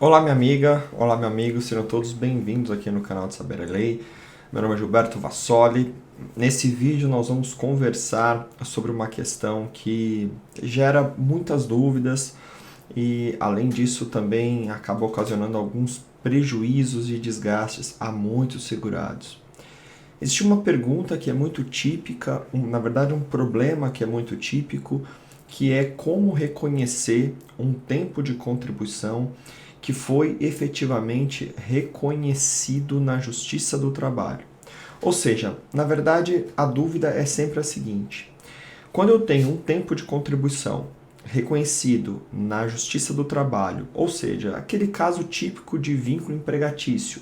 Olá minha amiga, olá meu amigo, sejam todos bem-vindos aqui no canal de Saber a Lei. Meu nome é Gilberto Vassoli. Nesse vídeo nós vamos conversar sobre uma questão que gera muitas dúvidas e além disso também acaba ocasionando alguns prejuízos e desgastes a muitos segurados. Existe uma pergunta que é muito típica, na verdade um problema que é muito típico, que é como reconhecer um tempo de contribuição que foi efetivamente reconhecido na Justiça do Trabalho. Ou seja, na verdade, a dúvida é sempre a seguinte: quando eu tenho um tempo de contribuição reconhecido na Justiça do Trabalho, ou seja, aquele caso típico de vínculo empregatício,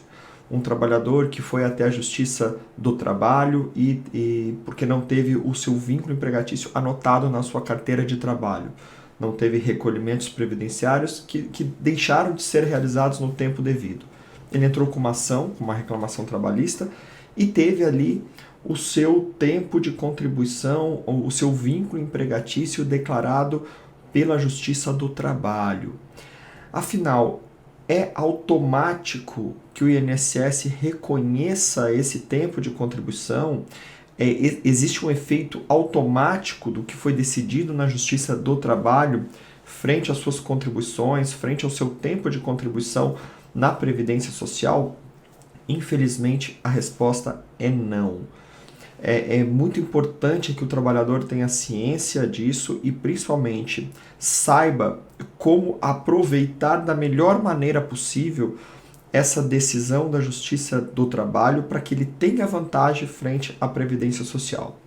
um trabalhador que foi até a Justiça do Trabalho e porque não teve o seu vínculo empregatício anotado na sua carteira de trabalho, não teve recolhimentos previdenciários que deixaram de ser realizados no tempo devido. Ele entrou com uma ação, com uma reclamação trabalhista, e teve ali o seu tempo de contribuição, ou o seu vínculo empregatício declarado pela Justiça do Trabalho. Afinal, é automático que o INSS reconheça esse tempo de contribuição? Existe um efeito automático do que foi decidido na Justiça do Trabalho frente às suas contribuições, frente ao seu tempo de contribuição na Previdência Social? Infelizmente, a resposta é não. É muito importante que o trabalhador tenha ciência disso e, principalmente, saiba como aproveitar da melhor maneira possível essa decisão da Justiça do Trabalho para que ele tenha vantagem frente à Previdência Social.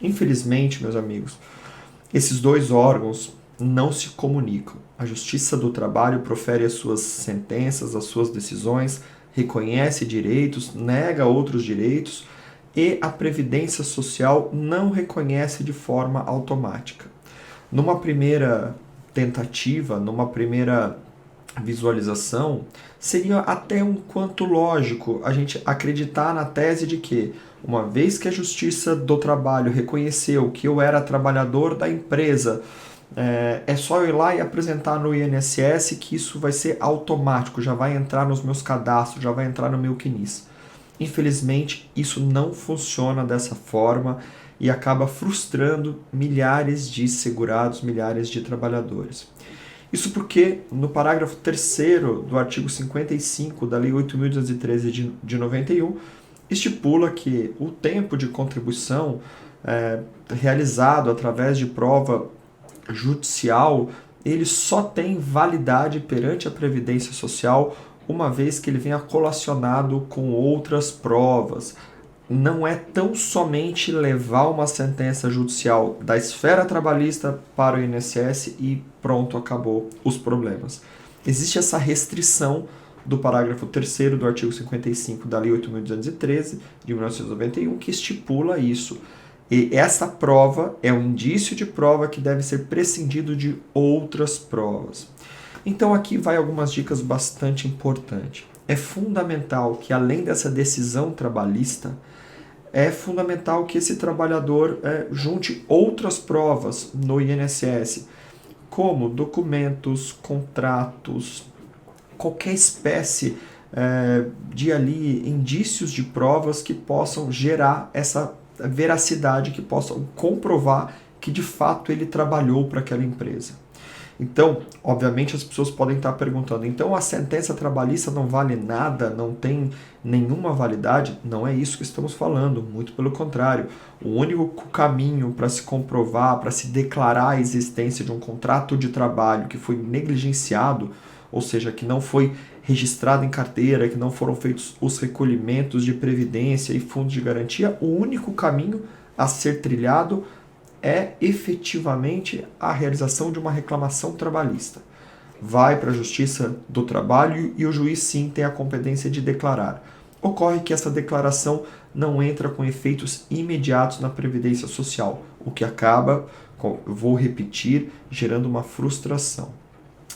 Infelizmente, meus amigos, esses dois órgãos não se comunicam. A Justiça do Trabalho profere as suas sentenças, as suas decisões, reconhece direitos, nega outros direitos, e a Previdência Social não reconhece de forma automática. Numa primeira tentativa, numa primeira visualização, seria até um quanto lógico a gente acreditar na tese de que, uma vez que a Justiça do Trabalho reconheceu que eu era trabalhador da empresa, é só eu ir lá e apresentar no INSS que isso vai ser automático, já vai entrar nos meus cadastros, já vai entrar no meu CNIS. Infelizmente, isso não funciona dessa forma e acaba frustrando milhares de segurados, milhares de trabalhadores. Isso porque, no parágrafo 3º do artigo 55 da Lei 8.213 de 91, estipula que o tempo de contribuição realizado através de prova judicial, ele só tem validade perante a Previdência Social uma vez que ele venha colacionado com outras provas. Não é tão somente levar uma sentença judicial da esfera trabalhista para o INSS e pronto, acabou os problemas. Existe essa restrição do parágrafo 3º do artigo 55 da Lei 8.213 de 1991 que estipula isso. E essa prova é um indício de prova que deve ser prescindido de outras provas. Então aqui vai algumas dicas bastante importantes. É fundamental que, além dessa decisão trabalhista, é fundamental que esse trabalhador junte outras provas no INSS, como documentos, contratos, qualquer espécie de ali indícios de provas que possam gerar essa veracidade, que possam comprovar que de fato ele trabalhou para aquela empresa. Então, obviamente as pessoas podem estar perguntando, então a sentença trabalhista não vale nada, não tem nenhuma validade? Não é isso que estamos falando, muito pelo contrário. O único caminho para se comprovar, para se declarar a existência de um contrato de trabalho que foi negligenciado, ou seja, que não foi registrado em carteira, que não foram feitos os recolhimentos de previdência e fundos de garantia, o único caminho a ser trilhado é efetivamente a realização de uma reclamação trabalhista. Vai para a Justiça do Trabalho e o juiz sim tem a competência de declarar. Ocorre que essa declaração não entra com efeitos imediatos na Previdência Social, o que acaba, vou repetir, gerando uma frustração.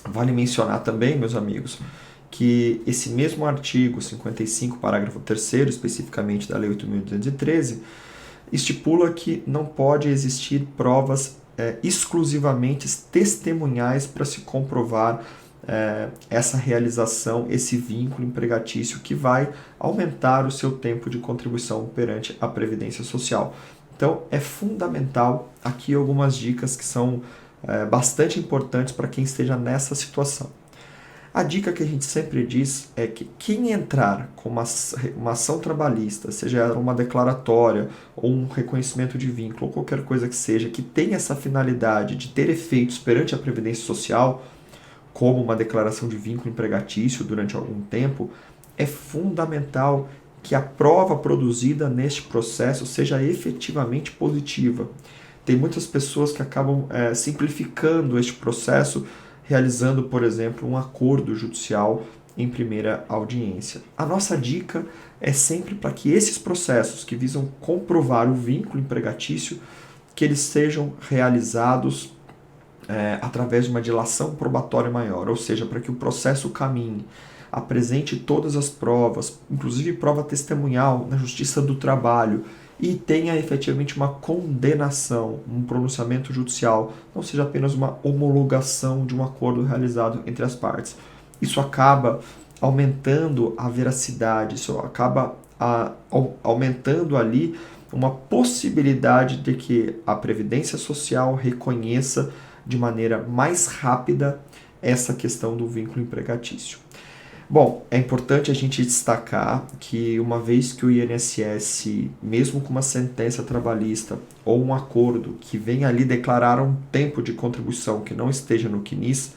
Vale mencionar também, meus amigos, que esse mesmo artigo 55, parágrafo 3º, especificamente da Lei 8.213, estipula que não pode existir provas exclusivamente testemunhais para se comprovar essa realização, esse vínculo empregatício que vai aumentar o seu tempo de contribuição perante a Previdência Social. Então, é fundamental aqui algumas dicas que são bastante importantes para quem esteja nessa situação. A dica que a gente sempre diz é que quem entrar com uma ação trabalhista, seja uma declaratória ou um reconhecimento de vínculo ou qualquer coisa que seja, que tenha essa finalidade de ter efeitos perante a Previdência Social, como uma declaração de vínculo empregatício durante algum tempo, é fundamental que a prova produzida neste processo seja efetivamente positiva. Tem muitas pessoas que acabam simplificando este processo, realizando, por exemplo, um acordo judicial em primeira audiência. A nossa dica é sempre para que esses processos que visam comprovar o vínculo empregatício, que eles sejam realizados através de uma dilação probatória maior, ou seja, para que o processo caminhe, apresente todas as provas, inclusive prova testemunhal na Justiça do Trabalho, e tenha efetivamente uma condenação, um pronunciamento judicial, não seja apenas uma homologação de um acordo realizado entre as partes. Isso acaba aumentando a veracidade, isso acaba aumentando ali uma possibilidade de que a Previdência Social reconheça de maneira mais rápida essa questão do vínculo empregatício. Bom, é importante a gente destacar que uma vez que o INSS, mesmo com uma sentença trabalhista ou um acordo que venha ali declarar um tempo de contribuição que não esteja no CNIS,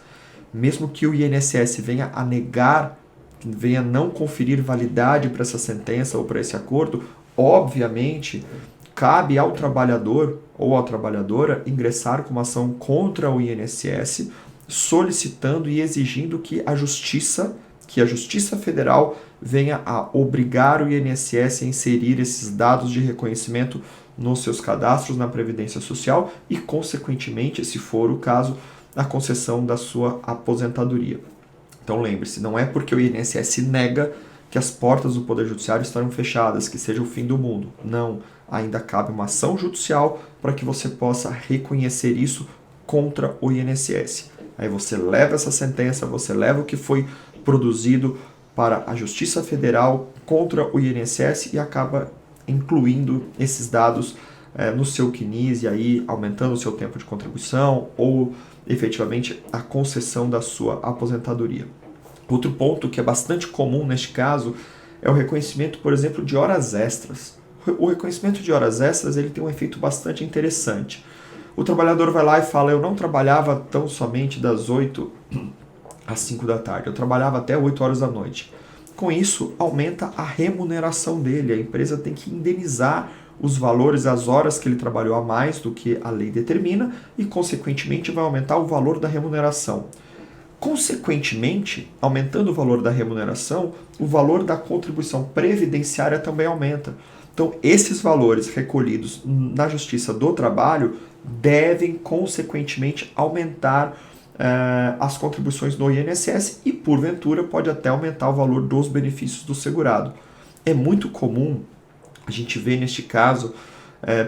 mesmo que o INSS venha a negar, venha não conferir validade para essa sentença ou para esse acordo, obviamente cabe ao trabalhador ou à trabalhadora ingressar com uma ação contra o INSS, solicitando e exigindo que a Justiça Federal venha a obrigar o INSS a inserir esses dados de reconhecimento nos seus cadastros na Previdência Social e, consequentemente, se for o caso, a concessão da sua aposentadoria. Então lembre-se, não é porque o INSS nega que as portas do Poder Judiciário estarão fechadas, que seja o fim do mundo. Não, ainda cabe uma ação judicial para que você possa reconhecer isso contra o INSS. Aí você leva essa sentença, você leva o que foi produzido para a Justiça Federal contra o INSS e acaba incluindo esses dados no seu CNIS e aí aumentando o seu tempo de contribuição ou efetivamente a concessão da sua aposentadoria. Outro ponto que é bastante comum neste caso é o reconhecimento, por exemplo, de horas extras. O reconhecimento de horas extras ele tem um efeito bastante interessante. O trabalhador vai lá e fala, eu não trabalhava tão somente das 8 às 5 da tarde, eu trabalhava até 8 horas da noite. Com isso, aumenta a remuneração dele, a empresa tem que indenizar os valores, as horas que ele trabalhou a mais do que a lei determina e, consequentemente, vai aumentar o valor da remuneração. Consequentemente, aumentando o valor da remuneração, o valor da contribuição previdenciária também aumenta. Então, esses valores recolhidos na Justiça do Trabalho devem, consequentemente, aumentar as contribuições no INSS e, porventura, pode até aumentar o valor dos benefícios do segurado. É muito comum a gente ver, neste caso,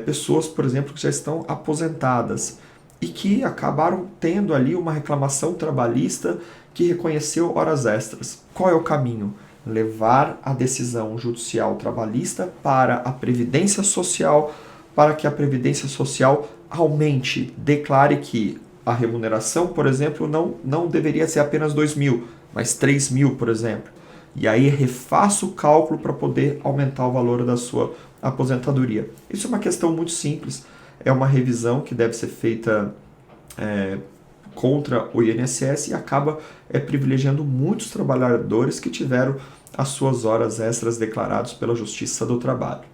pessoas, por exemplo, que já estão aposentadas e que acabaram tendo ali uma reclamação trabalhista que reconheceu horas extras. Qual é o caminho? Levar a decisão judicial trabalhista para a Previdência Social, para que a Previdência Social aumente, declare que a remuneração, por exemplo, não deveria ser apenas 2.000, mas 3.000, por exemplo. E aí refaça o cálculo para poder aumentar o valor da sua aposentadoria. Isso é uma questão muito simples, é uma revisão que deve ser feita contra o INSS e acaba privilegiando muitos trabalhadores que tiveram as suas horas extras declaradas pela Justiça do Trabalho.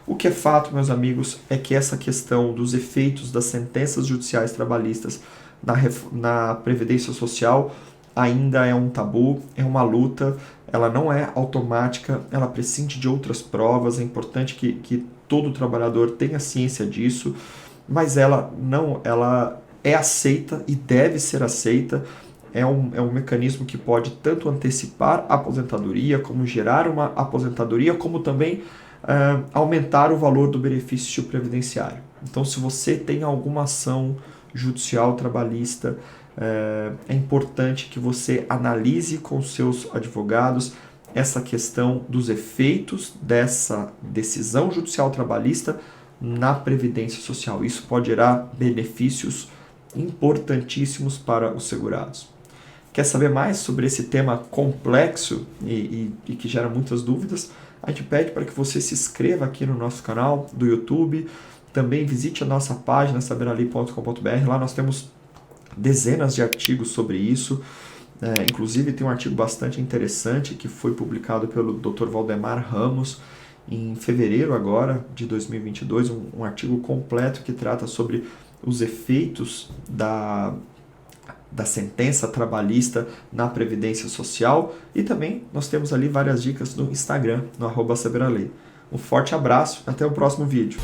O que é fato, meus amigos, é que essa questão dos efeitos das sentenças judiciais trabalhistas na Previdência Social ainda é um tabu, é uma luta, ela não é automática, ela prescinde de outras provas, é importante que todo trabalhador tenha ciência disso, mas ela é aceita e deve ser aceita, é um mecanismo que pode tanto antecipar a aposentadoria, como gerar uma aposentadoria, como também aumentar o valor do benefício previdenciário. Então, se você tem alguma ação judicial trabalhista é importante que você analise com seus advogados essa questão dos efeitos dessa decisão judicial trabalhista na Previdência Social. Isso pode gerar benefícios importantíssimos para os segurados. Quer saber mais sobre esse tema complexo e que gera muitas dúvidas? A gente pede para que você se inscreva aqui no nosso canal do YouTube. Também visite a nossa página saberali.com.br. Lá nós temos dezenas de artigos sobre isso. Inclusive tem um artigo bastante interessante que foi publicado pelo Dr. Valdemar Ramos em fevereiro agora de 2022, um artigo completo que trata sobre os efeitos da sentença trabalhista na Previdência Social, e também nós temos ali várias dicas no Instagram, no @saberalei. Um forte abraço, até o próximo vídeo.